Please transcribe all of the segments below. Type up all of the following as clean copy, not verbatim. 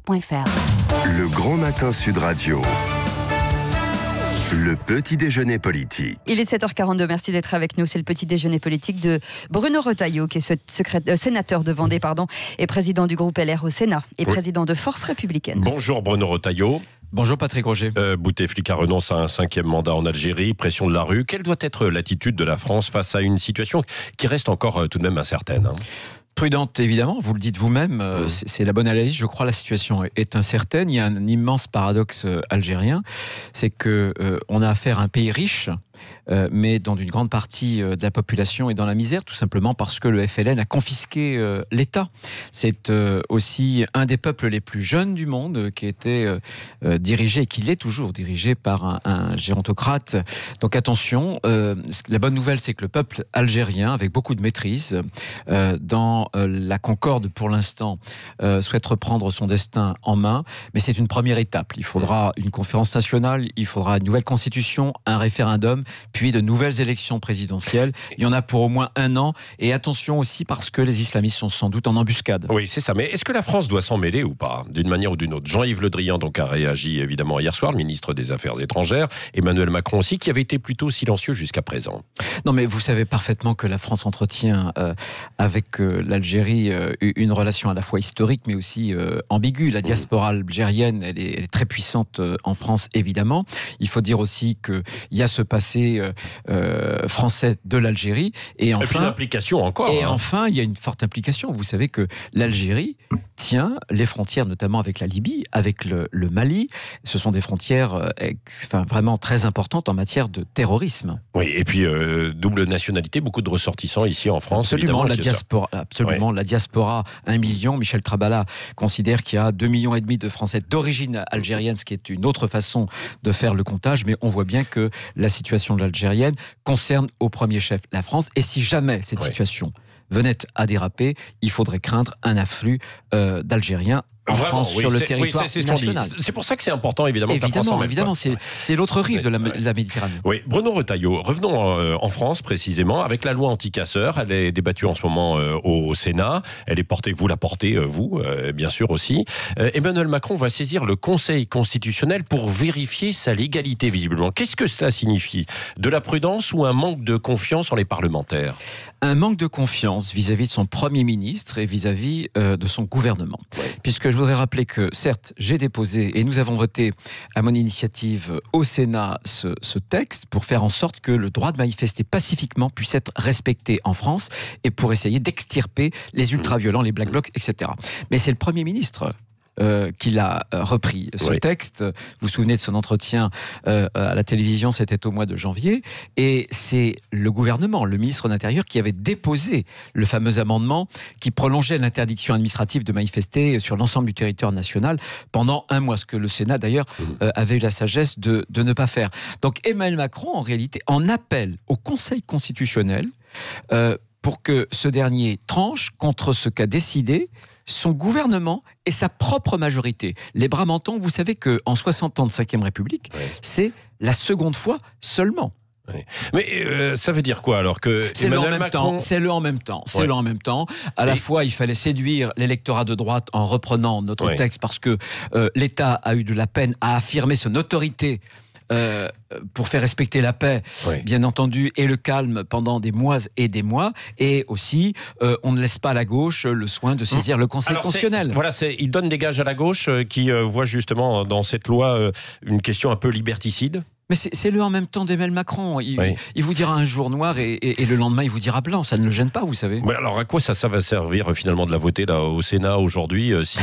francebleu.fr. Le Grand Matin Sud Radio. Le petit déjeuner politique. Il est 7h42, merci d'être avec nous. C'est le petit déjeuner politique de Bruno Retailleau, qui est sénateur de Vendée, et président du groupe LR au Sénat et président de Force républicaine. Bonjour Bruno Retailleau. Bonjour Patrick Roger. Bouteflika renonce à un 5e mandat en Algérie, pression de la rue. Quelle doit être l'attitude de la France face à une situation qui reste encore tout de même incertaine, Prudente, évidemment, vous le dites vous-même, c'est la bonne analyse. Je crois que la situation est incertaine. Il y a un immense paradoxe algérien, c'est qu'on a affaire à un pays riche, mais dont une grande partie de la population est dans la misère, tout simplement parce que le FLN a confisqué l'État. C'est aussi un des peuples les plus jeunes du monde qui était dirigé, et qui l'est toujours dirigé par un gérontocrate. Donc attention, la bonne nouvelle, c'est que le peuple algérien, avec beaucoup de maîtrise, dans la concorde pour l'instant, souhaite reprendre son destin en main, mais c'est une première étape. Il faudra une conférence nationale, il faudra une nouvelle constitution, un référendum, puis de nouvelles élections présidentielles. Il y en a pour au moins 1 an. Et attention aussi parce que les islamistes sont sans doute en embuscade. Oui, c'est ça. Mais est-ce que la France doit s'en mêler ou pas, d'une manière ou d'une autre? Jean-Yves Le Drian donc a réagi évidemment hier soir, le ministre des Affaires étrangères. Emmanuel Macron aussi, qui avait été plutôt silencieux jusqu'à présent. Non, mais vous savez parfaitement que la France entretient avec l'Algérie une relation à la fois historique, mais aussi ambiguë. La diaspora algérienne, elle est très puissante en France, évidemment. Il faut dire aussi qu'il y a ce passé français de l'Algérie. Et puis l'implication encore. Et enfin, il y a une forte implication. Vous savez que l'Algérie tient les frontières, notamment avec la Libye, avec le Mali. Ce sont des frontières vraiment très importantes en matière de terrorisme. Oui, et puis double nationalité, beaucoup de ressortissants ici en France. Absolument, la diaspora, 1 million. Michel Trabala considère qu'il y a 2,5 millions de Français d'origine algérienne, ce qui est une autre façon de faire le comptage, mais on voit bien que la situation de l'algérienne concerne au premier chef la France, et si jamais cette situation venait à déraper, il faudrait craindre un afflux d'Algériens en France, sur le territoire national. C'est pour ça que c'est important, évidemment. Évidemment, c'est l'autre rive de la Méditerranée. Oui, Bruno Retailleau, revenons en France précisément, avec la loi anti-casseurs. Elle est débattue en ce moment au Sénat. Elle est portée, vous la portez, vous, bien sûr aussi. Emmanuel Macron va saisir le Conseil constitutionnel pour vérifier sa légalité, visiblement. Qu'est-ce que cela signifie? De la prudence ou un manque de confiance en les parlementaires? Un manque de confiance vis-à-vis de son Premier ministre et vis-à-vis de son gouvernement. Puisque je voudrais rappeler que, certes, j'ai déposé et nous avons voté à mon initiative au Sénat ce texte pour faire en sorte que le droit de manifester pacifiquement puisse être respecté en France et pour essayer d'extirper les ultra-violents, les Black Blocs, etc. Mais c'est le Premier ministre qui l'a repris. Ce texte, vous vous souvenez de son entretien à la télévision, c'était au mois de janvier, et c'est le gouvernement, le ministre de l'Intérieur, qui avait déposé le fameux amendement qui prolongeait l'interdiction administrative de manifester sur l'ensemble du territoire national pendant 1 mois, ce que le Sénat d'ailleurs avait eu la sagesse de ne pas faire. Donc Emmanuel Macron, en réalité, en appelle au Conseil constitutionnel pour que ce dernier tranche contre ce qu'a décidé son gouvernement et sa propre majorité. Les Bras-Mentons, vous savez qu'en 60 ans de 5e République, c'est la seconde fois seulement. Oui. Mais ça veut dire quoi alors que Emmanuel Macron... C'est le en même temps. À la fois, il fallait séduire l'électorat de droite en reprenant notre texte parce que l'État a eu de la peine à affirmer son autorité pour faire respecter la paix, bien entendu, et le calme pendant des mois et des mois. Et aussi, on ne laisse pas à la gauche le soin de saisir le Conseil constitutionnel. Il donne des gages à la gauche qui voit justement dans cette loi une question un peu liberticide. Mais c'est le en même temps d'Emmanuel Macron. Il vous dira un jour noir et le lendemain il vous dira blanc. Ça ne le gêne pas, vous savez. Mais alors à quoi ça va servir finalement de la voter là, au Sénat aujourd'hui si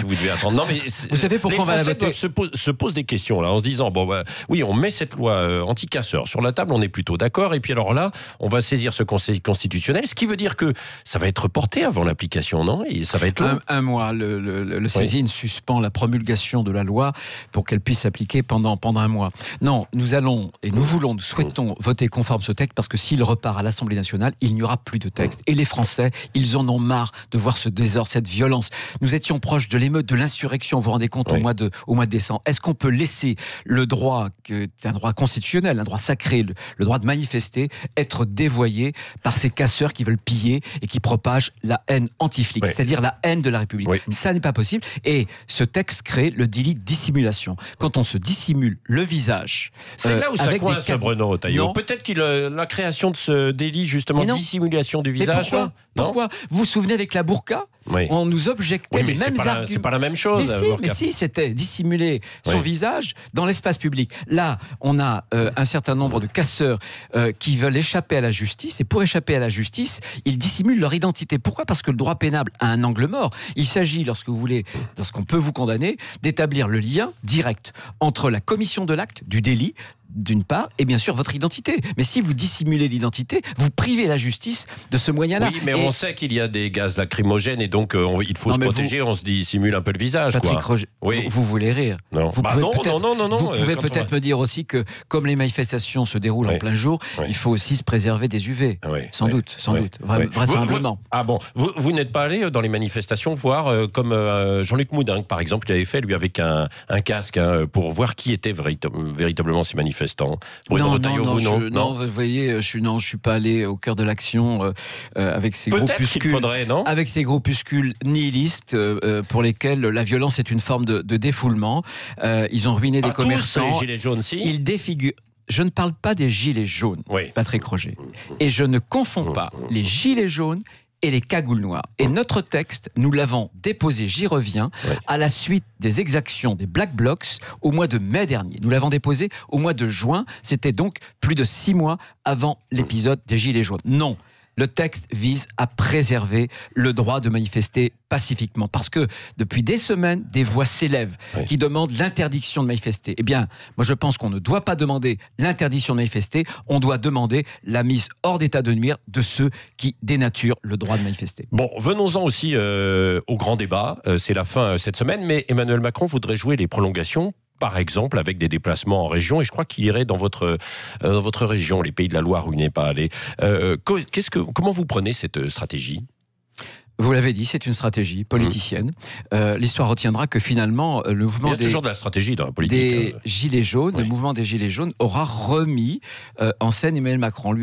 vous devez attendre? Non, mais vous savez pourquoi on va la voter? Se pose des questions là en se disant oui, on met cette loi anti-casseurs sur la table, on est plutôt d'accord, et puis alors là on va saisir ce Conseil constitutionnel, ce qui veut dire que ça va être reporté avant l'application, non? Et ça va être long. Un mois. Le saisine suspend la promulgation de la loi pour qu'elle puisse s'appliquer pendant 1 mois. Non, nous allons et nous voulons, nous souhaitons voter conforme ce texte parce que s'il repart à l'Assemblée nationale, il n'y aura plus de texte. Et les Français, ils en ont marre de voir ce désordre, cette violence. Nous étions proches de l'émeute, de l'insurrection, vous vous rendez compte, au mois de décembre. Est-ce qu'on peut laisser le droit, qui est un droit constitutionnel, un droit sacré, le droit de manifester, être dévoyé par ces casseurs qui veulent piller et qui propagent la haine anti-flic, c'est-à-dire la haine de la République. Ça n'est pas possible. Et ce texte crée le délit de dissimulation. Quand on se dissimule le visage... C'est là où ça coince, Bruno Retailleau. Peut-être que la création de ce délit, justement, dissimulation du visage... Pourquoi vous vous souvenez avec la burqa, on nous objectait les mêmes arguments. C'est pas la même chose. Mais si, c'était dissimuler son visage dans l'espace public. Là, on a un certain nombre de casseurs qui veulent échapper à la justice, et pour échapper à la justice, ils dissimulent leur identité. Pourquoi ? Parce que le droit pénal a un angle mort. Il s'agit, lorsqu'on peut vous condamner, d'établir le lien direct entre la commission de l'acte, du délit, d'une part, et bien sûr votre identité. Mais si vous dissimulez l'identité, vous privez la justice de ce moyen-là. Oui, mais on sait qu'il y a des gaz lacrymogènes et donc il faut se protéger, on se dissimule un peu le visage. Patrick Roger, vous voulez rire. Non. Vous pouvez peut-être me dire aussi que comme les manifestations se déroulent en plein jour, il faut aussi se préserver des UV. Sans doute, vraisemblablement. Vous n'êtes pas allé dans les manifestations voir comme Jean-Luc Moudin, par exemple, il avait fait lui avec un casque pour voir qui étaient véritablement ces manifestants. Non, vous voyez, je suis pas allé au cœur de l'action avec ces groupuscules. Avec ces groupuscules nihilistes pour lesquels la violence est une forme de défoulement. Ils ont ruiné des commerçants. Tous les gilets jaunes, si. Ils défigurent. Je ne parle pas des gilets jaunes, Patrick Roger. Et je ne confonds pas les gilets jaunes et les cagoules noires. Et notre texte, nous l'avons déposé, j'y reviens, à la suite des exactions des Black Blocs au mois de mai dernier. Nous l'avons déposé au mois de juin, c'était donc plus de 6 mois avant l'épisode des Gilets jaunes. Non, le texte vise à préserver le droit de manifester pacifiquement. Parce que depuis des semaines, des voix s'élèvent qui demandent l'interdiction de manifester. Eh bien, moi je pense qu'on ne doit pas demander l'interdiction de manifester, on doit demander la mise hors d'état de nuire de ceux qui dénaturent le droit de manifester. Bon, venons-en aussi au grand débat. C'est la fin cette semaine, mais Emmanuel Macron voudrait jouer les prolongations, par exemple, avec des déplacements en région, et je crois qu'il irait dans votre région, les Pays de la Loire, où il n'est pas allé. Comment vous prenez cette stratégie ? Vous l'avez dit, c'est une stratégie politicienne. L'histoire retiendra que finalement, le mouvement il y a toujours de la stratégie dans la politique. Gilets jaunes, le mouvement des Gilets jaunes aura remis en scène Emmanuel Macron,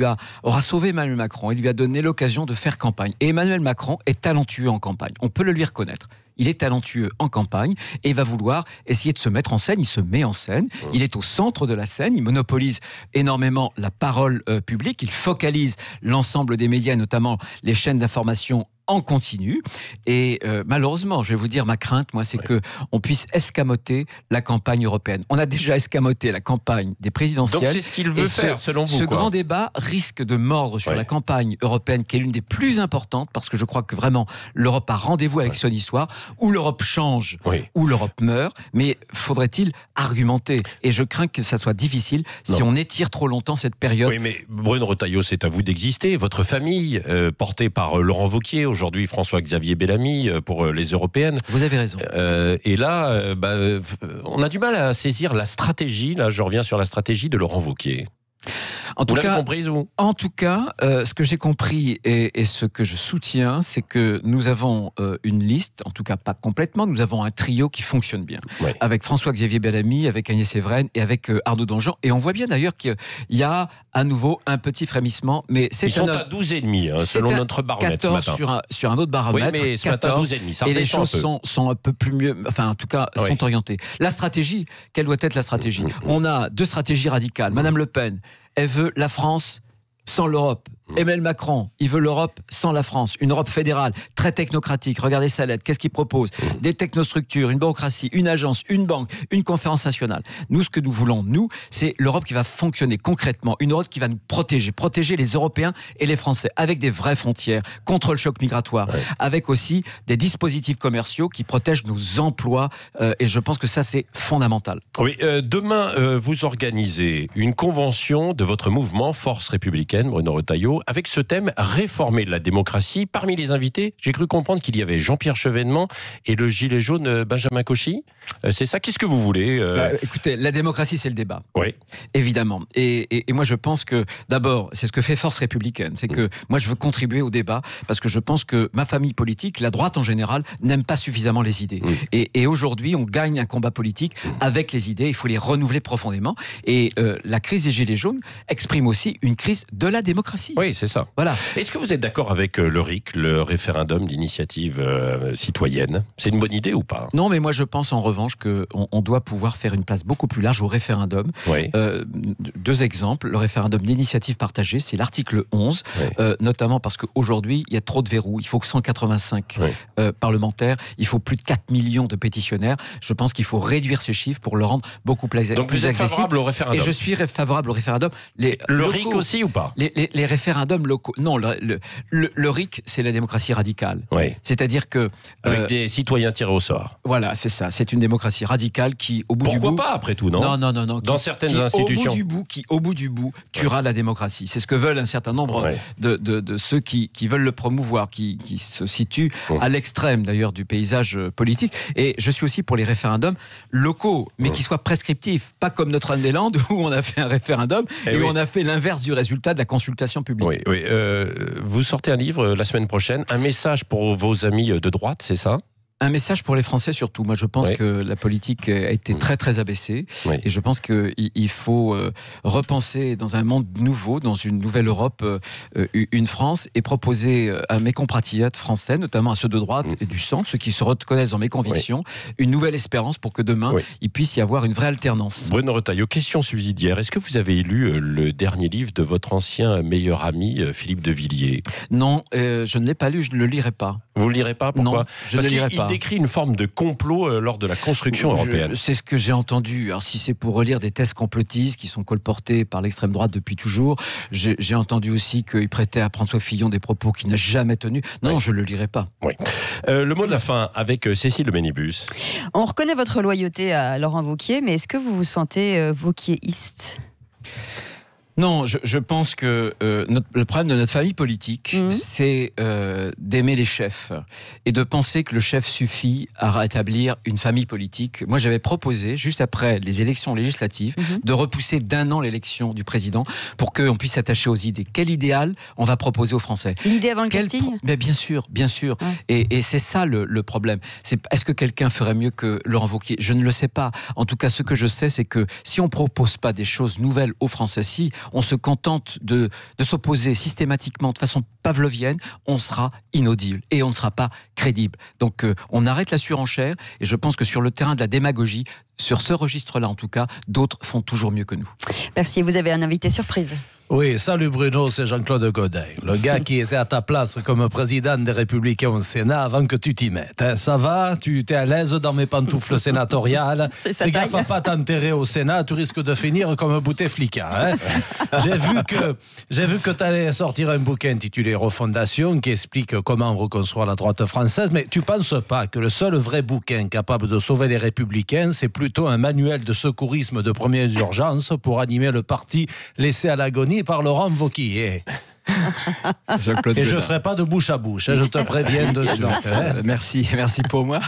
aura sauvé Emmanuel Macron, il lui a donné l'occasion de faire campagne. Et Emmanuel Macron est talentueux en campagne, on peut le lui reconnaître. Il est talentueux en campagne et va vouloir essayer de se mettre en scène. Il se met en scène, il est au centre de la scène, il monopolise énormément la parole publique, il focalise l'ensemble des médias, notamment les chaînes d'information en continu. Et malheureusement, je vais vous dire, ma crainte, moi, c'est que on puisse escamoter la campagne européenne. On a déjà escamoté la campagne des présidentielles. Donc c'est ce qu'il veut faire, selon vous. Ce grand débat risque de mordre sur la campagne européenne, qui est l'une des plus importantes, parce que je crois que vraiment, l'Europe a rendez-vous avec son histoire, où l'Europe change, où l'Europe meurt, mais faudrait-il argumenter ? Et je crains que ça soit difficile si on étire trop longtemps cette période. Oui, mais Bruno Retailleau, c'est à vous d'exister. Votre famille, portée par Laurent Wauquiez, aujourd'hui François-Xavier Bellamy pour les européennes. Vous avez raison. Et là, on a du mal à saisir la stratégie, là je reviens sur la stratégie de Laurent Wauquiez. Vous l'avez comprise, vous ? En tout cas, ce que j'ai compris et ce que je soutiens, c'est que nous avons une liste, en tout cas pas complètement, nous avons un trio qui fonctionne bien. Avec François-Xavier Bellamy, avec Agnès Evren et avec Arnaud Danjean. Et on voit bien d'ailleurs qu'il y a à nouveau un petit frémissement. Mais ils sont à 12,5 selon notre baromètre 14 ce matin. Sur un autre baromètre. Oui, mais ce matin, 12,5. Ça et les choses sont un peu plus mieux, enfin en tout cas, sont orientées. La stratégie, quelle doit être la stratégie ? On a 2 stratégies radicales. Madame Le Pen, elle veut la France sans l'Europe. Emmanuel Macron, il veut l'Europe sans la France. Une Europe fédérale, très technocratique. Regardez sa lettre, qu'est-ce qu'il propose ? Des technostructures, une bureaucratie, une agence, une banque, une conférence nationale. Nous, ce que nous voulons, c'est l'Europe qui va fonctionner concrètement. Une Europe qui va nous protéger les Européens et les Français, avec des vraies frontières, contre le choc migratoire, avec aussi des dispositifs commerciaux qui protègent nos emplois. Et je pense que ça, c'est fondamental. Oui, demain, vous organisez une convention de votre mouvement Force républicaine, Bruno Retailleau, Radio avec ce thème réformer la démocratie. Parmi les invités, j'ai cru comprendre qu'il y avait Jean-Pierre Chevènement et le gilet jaune Benjamin Cauchy. C'est ça, qu'est-ce que vous voulez Écoutez, la démocratie, c'est le débat. Oui. Évidemment. Et moi, je pense que, d'abord, c'est ce que fait Force républicaine. C'est que moi, je veux contribuer au débat parce que je pense que ma famille politique, la droite en général, n'aime pas suffisamment les idées. Et aujourd'hui, on gagne un combat politique avec les idées. Il faut les renouveler profondément. Et la crise des Gilets jaunes exprime aussi une crise de la démocratie. Oui, c'est ça. Voilà. Est-ce que vous êtes d'accord avec le RIC, le référendum d'initiative citoyenne? C'est une bonne idée ou pas? Non, mais moi, je pense en revanche qu'on doit pouvoir faire une place beaucoup plus large au référendum. Oui. Deux exemples. Le référendum d'initiative partagée, c'est l'article 11, notamment parce qu'aujourd'hui, il y a trop de verrous. Il faut que 185 parlementaires, il faut plus de 4 millions de pétitionnaires. Je pense qu'il faut réduire ces chiffres pour le rendre beaucoup plus accessible. Donc vous êtes favorable au référendum? Et je suis favorable au référendum. Le RIC aussi ou pas? Les référendums locaux. Non, le RIC, c'est la démocratie radicale. Oui. C'est-à-dire que... Avec des citoyens tirés au sort. Voilà, c'est ça. C'est une démocratie radicale qui, au bout du bout... Pourquoi pas, après tout, non? Non. Dans certaines institutions. Qui, au bout du bout, tuera la démocratie. C'est ce que veulent un certain nombre de ceux qui veulent le promouvoir, qui se situent à l'extrême, d'ailleurs, du paysage politique. Et je suis aussi pour les référendums locaux, mais qui soient prescriptifs. Pas comme Notre-Dame-des-Landes, où on a fait un référendum et où on a fait l'inverse du résultat de la consultation publique. Oui. Vous sortez un livre la semaine prochaine, un message pour vos amis de droite, c'est ça? Un message pour les Français surtout. Moi, je pense que la politique a été très très abaissée et je pense qu'il faut repenser dans un monde nouveau, dans une nouvelle Europe, une France et proposer à mes compatriotes français, notamment à ceux de droite et du centre, ceux qui se reconnaissent dans mes convictions, une nouvelle espérance pour que demain il puisse y avoir une vraie alternance. Bruno Retailleau, question subsidiaire. Est-ce que vous avez lu le dernier livre de votre ancien meilleur ami Philippe de Villiers? Non, je ne l'ai pas lu, je ne le lirai pas. Vous ne le lirez pas? Pourquoi? Non, je ne le lirai pas. Il décrit une forme de complot lors de la construction européenne. C'est ce que j'ai entendu. Alors, si c'est pour relire des thèses complotistes qui sont colportées par l'extrême droite depuis toujours, j'ai entendu aussi qu'il prêtait à François Fillon des propos qu'il n'a jamais tenus. Non, je ne le lirai pas. Oui. Le mot de la fin avec Cécile de Ménibus. On reconnaît votre loyauté à Laurent Wauquiez, mais est-ce que vous vous sentez wauquiéiste ? Non, je pense que le problème de notre famille politique, c'est d'aimer les chefs et de penser que le chef suffit à rétablir une famille politique. Moi, j'avais proposé, juste après les élections législatives, de repousser d'1 an l'élection du président pour qu'on puisse s'attacher aux idées. Quel idéal on va proposer aux Français? L'idée avant le casting? Mais bien sûr. Et c'est ça le problème. Est-ce que quelqu'un ferait mieux que Laurent Wauquiez? Je ne le sais pas. En tout cas, ce que je sais, c'est que si on ne propose pas des choses nouvelles aux Français, si on se contente de s'opposer systématiquement de façon pavlovienne, on sera inaudible et on ne sera pas crédible. Donc on arrête la surenchère et je pense que sur le terrain de la démagogie, sur ce registre-là en tout cas, d'autres font toujours mieux que nous. Merci, vous avez un invité surprise. Oui, salut Bruno, c'est Jean-Claude Gaudin, le gars qui était à ta place comme président des Républicains au Sénat avant que tu t'y mettes. Ça va? Tu t'es à l'aise dans mes pantoufles sénatoriales? Fais gaffe à pas t'enterrer au Sénat, tu risques de finir comme un bouteflika. J'ai vu que tu allais sortir un bouquin intitulé Refondation qui explique comment reconstruire la droite française, mais tu penses pas que le seul vrai bouquin capable de sauver les Républicains, c'est plutôt un manuel de secourisme de première urgence pour animer le parti laissé à l'agonie par Laurent Wauquiez. Et je ne ferai pas de bouche à bouche, je te préviens de suite. Merci pour moi.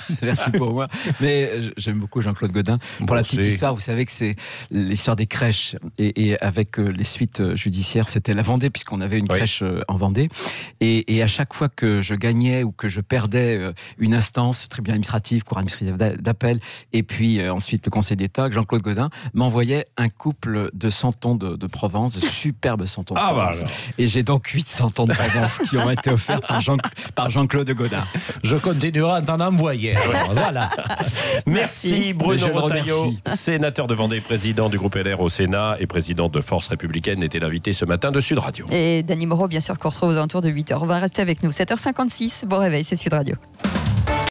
Mais j'aime beaucoup Jean-Claude Gaudin. Pour la petite histoire, vous savez que c'est l'histoire des crèches. Et avec les suites judiciaires, c'était la Vendée, puisqu'on avait une crèche en Vendée. Et à chaque fois que je gagnais ou que je perdais une instance, tribunal administratif, cour administrative d'appel, et puis ensuite le Conseil d'État, Jean-Claude Gaudin m'envoyait un couple de santons de Provence, de superbes santons de Provence. Et j'ai donc 800 ans de Provence qui ont été offerts par Jean-Claude Gaudin. Je continuerai à t'en envoyer. Voilà. Merci Bruno Retailleau, sénateur de Vendée, président du groupe LR au Sénat et président de Force républicaine, était l'invité ce matin de Sud Radio. Et Dany Moreau, bien sûr, qu'on retrouve aux alentours de 8h. On va rester avec nous. 7h56, bon réveil, c'est Sud Radio.